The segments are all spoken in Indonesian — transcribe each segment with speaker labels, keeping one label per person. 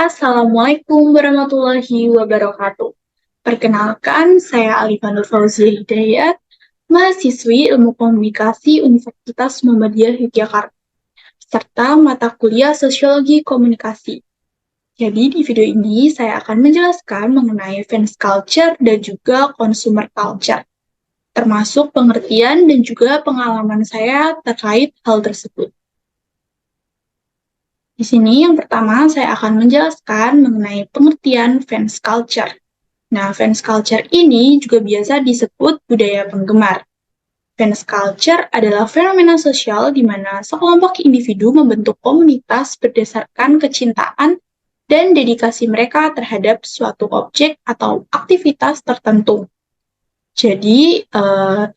Speaker 1: Assalamualaikum warahmatullahi wabarakatuh. Perkenalkan, saya Alifah Nur Fauzia Hidayat, mahasiswi Ilmu Komunikasi Universitas Muhammadiyah Yogyakarta, serta mata kuliah Sosiologi Komunikasi. Jadi di video ini saya akan menjelaskan mengenai fans culture dan juga consumer culture, termasuk pengertian dan juga pengalaman saya terkait hal tersebut. Di sini yang pertama saya akan menjelaskan mengenai pengertian fans culture. Nah, fans culture ini juga biasa disebut budaya penggemar. Fans culture adalah fenomena sosial di mana sekelompok individu membentuk komunitas berdasarkan kecintaan dan dedikasi mereka terhadap suatu objek atau aktivitas tertentu. Jadi,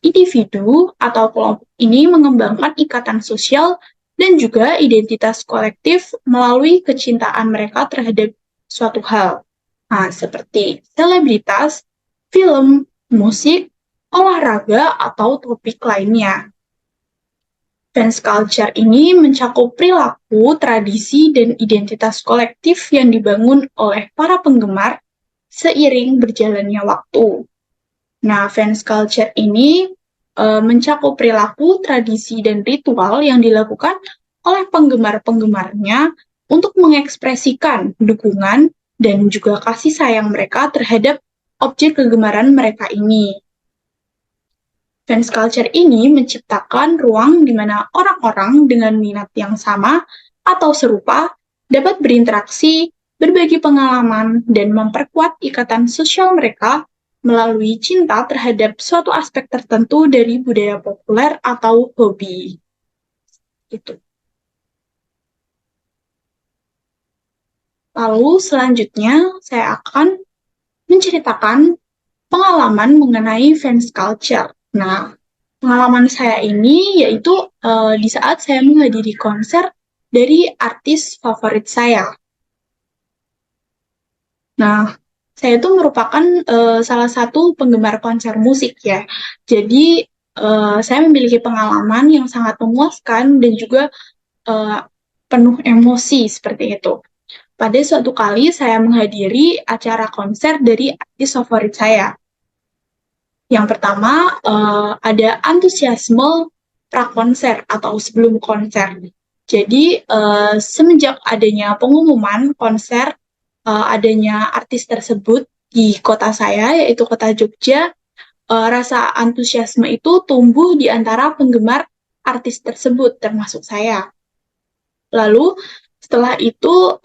Speaker 1: individu atau kelompok ini mengembangkan ikatan sosial dan juga identitas kolektif melalui kecintaan mereka terhadap suatu hal. Nah, seperti selebritas, film, musik, olahraga, atau topik lainnya. Fans culture ini mencakup perilaku, tradisi, dan identitas kolektif yang dibangun oleh para penggemar seiring berjalannya waktu. Nah, fans culture ini mencakup perilaku, tradisi, dan ritual yang dilakukan oleh penggemar-penggemarnya untuk mengekspresikan dukungan dan juga kasih sayang mereka terhadap objek kegemaran mereka ini. Fans culture ini menciptakan ruang di mana orang-orang dengan minat yang sama atau serupa dapat berinteraksi, berbagi pengalaman, dan memperkuat ikatan sosial mereka melalui cinta terhadap suatu aspek tertentu dari budaya populer atau hobi. Itu. Lalu selanjutnya saya akan menceritakan pengalaman mengenai fans culture. Nah, pengalaman saya ini yaitu di saat saya menghadiri konser dari artis favorit saya. Nah, saya itu merupakan salah satu penggemar konser musik ya. Jadi, saya memiliki pengalaman yang sangat memuaskan dan juga penuh emosi seperti itu. Pada suatu kali saya menghadiri acara konser dari artis favorit saya. Yang pertama, ada antusiasme prakonser atau sebelum konser. Jadi, semenjak adanya pengumuman konser, adanya artis tersebut di kota saya, yaitu kota Jogja, rasa antusiasme itu tumbuh di antara penggemar artis tersebut, termasuk saya. Lalu, setelah itu,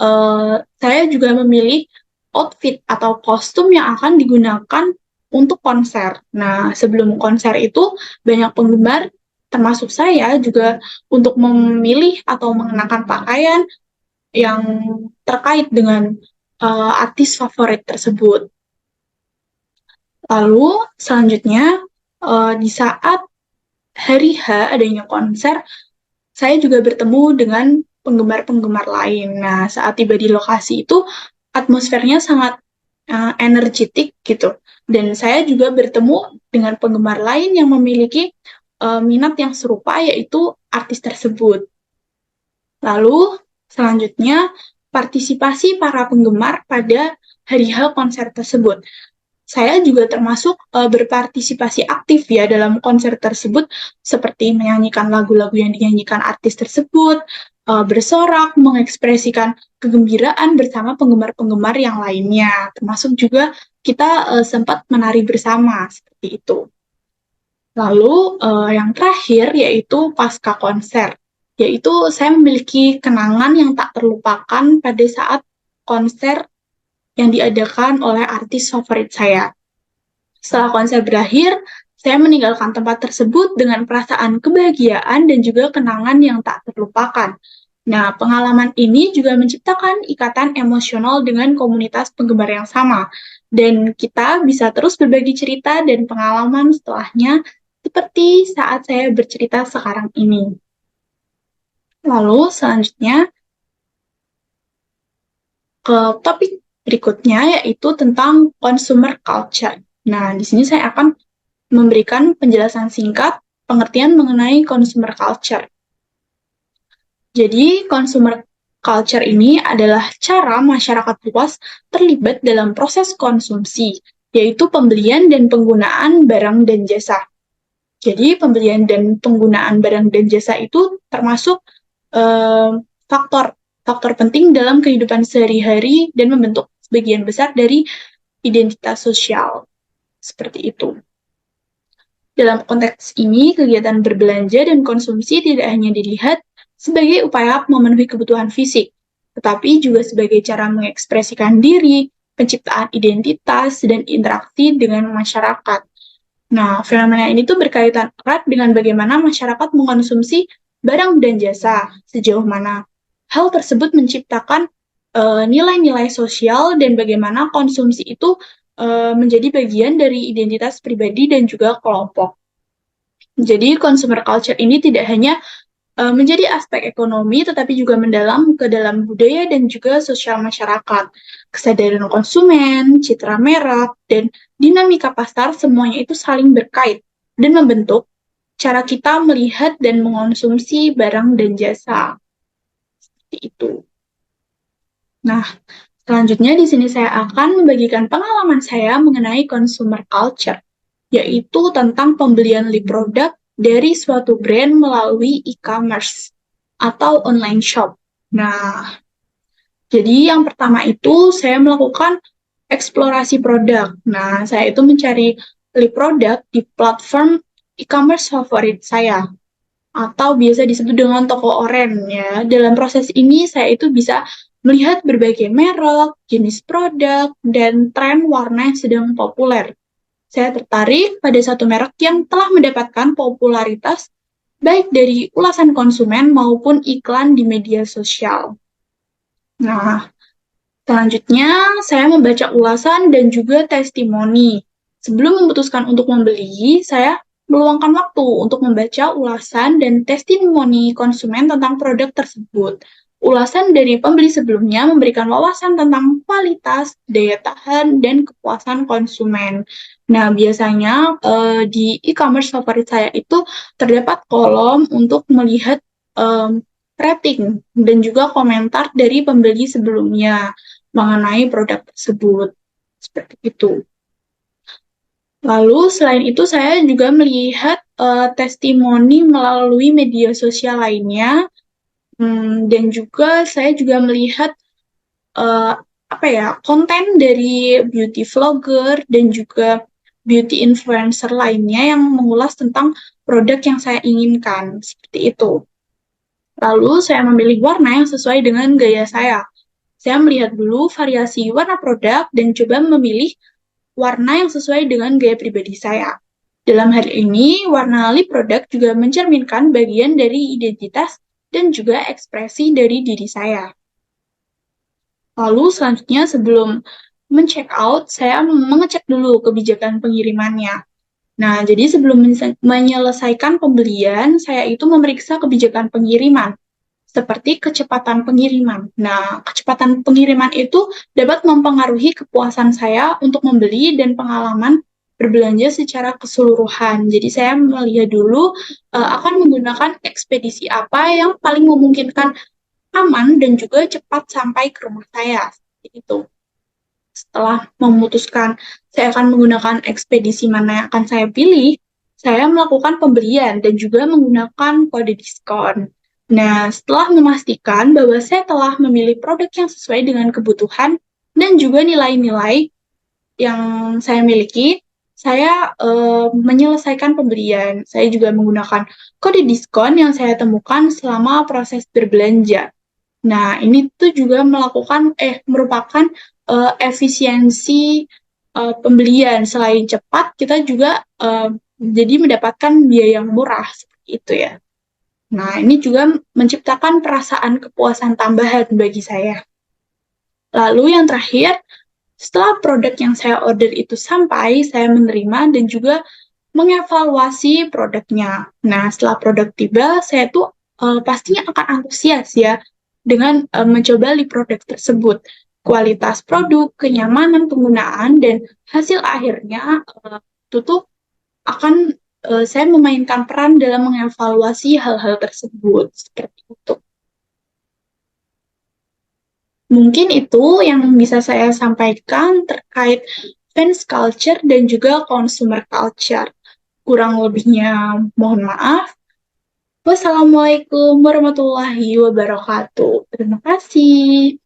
Speaker 1: saya juga memilih outfit atau kostum yang akan digunakan untuk konser. Nah, sebelum konser itu, banyak penggemar, termasuk saya, juga untuk memilih atau mengenakan pakaian yang terkait dengan artis favorit tersebut. Lalu, selanjutnya, di saat hari H adanya konser, saya juga bertemu dengan penggemar-penggemar lain. Nah, saat tiba di lokasi itu, atmosfernya sangat energetik gitu. Dan saya juga bertemu dengan penggemar lain yang memiliki minat yang serupa, yaitu artis tersebut. Lalu, selanjutnya, partisipasi para penggemar pada hari H konser tersebut. Saya juga termasuk berpartisipasi aktif ya dalam konser tersebut, seperti menyanyikan lagu-lagu yang dinyanyikan artis tersebut, bersorak, mengekspresikan kegembiraan bersama penggemar-penggemar yang lainnya, termasuk juga kita sempat menari bersama, seperti itu. Lalu yang terakhir yaitu pasca konser, yaitu saya memiliki kenangan yang tak terlupakan pada saat konser yang diadakan oleh artis favorit saya. Setelah konser berakhir, saya meninggalkan tempat tersebut dengan perasaan kebahagiaan dan juga kenangan yang tak terlupakan. Nah, pengalaman ini juga menciptakan ikatan emosional dengan komunitas penggemar yang sama. Dan kita bisa terus berbagi cerita dan pengalaman setelahnya, seperti saat saya bercerita sekarang ini. Lalu, selanjutnya, ke topik berikutnya yaitu tentang consumer culture. Nah, di sini saya akan memberikan penjelasan singkat pengertian mengenai consumer culture. Jadi, consumer Culture ini adalah cara masyarakat luas terlibat dalam proses konsumsi, yaitu pembelian dan penggunaan barang dan jasa. Jadi pembelian dan penggunaan barang dan jasa itu termasuk faktor faktor penting dalam kehidupan sehari-hari dan membentuk sebagian besar dari identitas sosial. Seperti itu. Dalam konteks ini, kegiatan berbelanja dan konsumsi tidak hanya dilihat sebagai upaya memenuhi kebutuhan fisik, tetapi juga sebagai cara mengekspresikan diri, penciptaan identitas, dan interaksi dengan masyarakat. Nah, fenomena ini tuh berkaitan erat dengan bagaimana masyarakat mengkonsumsi barang dan jasa, sejauh mana hal tersebut menciptakan nilai-nilai sosial dan bagaimana konsumsi itu menjadi bagian dari identitas pribadi dan juga kelompok. Jadi, consumer culture ini tidak hanya menjadi aspek ekonomi, tetapi juga mendalam ke dalam budaya dan juga sosial masyarakat. Kesadaran konsumen, citra merek, dan dinamika pasar semuanya itu saling berkait dan membentuk cara kita melihat dan mengonsumsi barang dan jasa. Seperti itu. Nah, selanjutnya di sini saya akan membagikan pengalaman saya mengenai consumer culture, yaitu tentang pembelian produk dari suatu brand melalui e-commerce atau online shop. Nah, jadi yang pertama itu saya melakukan eksplorasi produk. Nah, saya itu mencari produk di platform e-commerce favorit saya atau biasa disebut dengan toko oren ya. Dalam proses ini saya itu bisa melihat berbagai merek, jenis produk, dan tren warna yang sedang populer. Saya tertarik pada satu merek yang telah mendapatkan popularitas baik dari ulasan konsumen maupun iklan di media sosial. Nah, selanjutnya saya membaca ulasan dan juga testimoni. Sebelum memutuskan untuk membeli, saya meluangkan waktu untuk membaca ulasan dan testimoni konsumen tentang produk tersebut. Ulasan dari pembeli sebelumnya memberikan wawasan tentang kualitas, daya tahan, dan kepuasan konsumen. Nah, biasanya di e-commerce favorit saya itu terdapat kolom untuk melihat rating dan juga komentar dari pembeli sebelumnya mengenai produk tersebut. Seperti itu. Lalu selain itu saya juga melihat testimoni melalui media sosial lainnya, dan juga saya juga melihat apa ya, konten dari beauty vlogger dan juga beauty influencer lainnya yang mengulas tentang produk yang saya inginkan. Seperti itu. Lalu saya memilih warna yang sesuai dengan gaya saya. Saya melihat dulu variasi warna produk dan coba memilih warna yang sesuai dengan gaya pribadi saya. Dalam hal ini, warna lip produk juga mencerminkan bagian dari identitas dan juga ekspresi dari diri saya. Lalu selanjutnya sebelum men-check out, saya mengecek dulu kebijakan pengirimannya. Nah, jadi sebelum menyelesaikan pembelian, saya itu memeriksa kebijakan pengiriman seperti kecepatan pengiriman. Nah, kecepatan pengiriman itu dapat mempengaruhi kepuasan saya untuk membeli dan pengalaman berbelanja secara keseluruhan. Jadi saya melihat dulu akan menggunakan ekspedisi apa yang paling memungkinkan aman dan juga cepat sampai ke rumah saya. Itu. Setelah memutuskan saya akan menggunakan ekspedisi mana yang akan saya pilih, saya melakukan pembelian dan juga menggunakan kode diskon. Nah, setelah memastikan bahwa saya telah memilih produk yang sesuai dengan kebutuhan dan juga nilai-nilai yang saya miliki, saya menyelesaikan pembelian. Saya juga menggunakan kode diskon yang saya temukan selama proses berbelanja. Nah, ini tuh juga merupakan efisiensi pembelian. Selain cepat, kita juga jadi mendapatkan biaya yang murah seperti itu ya. Nah, ini juga menciptakan perasaan kepuasan tambahan bagi saya. Lalu yang terakhir, setelah produk yang saya order itu sampai, saya menerima dan juga mengevaluasi produknya. Nah, setelah produk tiba, saya tuh pastinya akan antusias ya dengan mencoba produk tersebut. Kualitas produk, kenyamanan penggunaan, dan hasil akhirnya itu tuh akan saya memainkan peran dalam mengevaluasi hal-hal tersebut. Seperti itu. Mungkin itu yang bisa saya sampaikan terkait fans culture dan juga consumer culture. Kurang lebihnya mohon maaf. Wassalamualaikum warahmatullahi wabarakatuh. Terima kasih.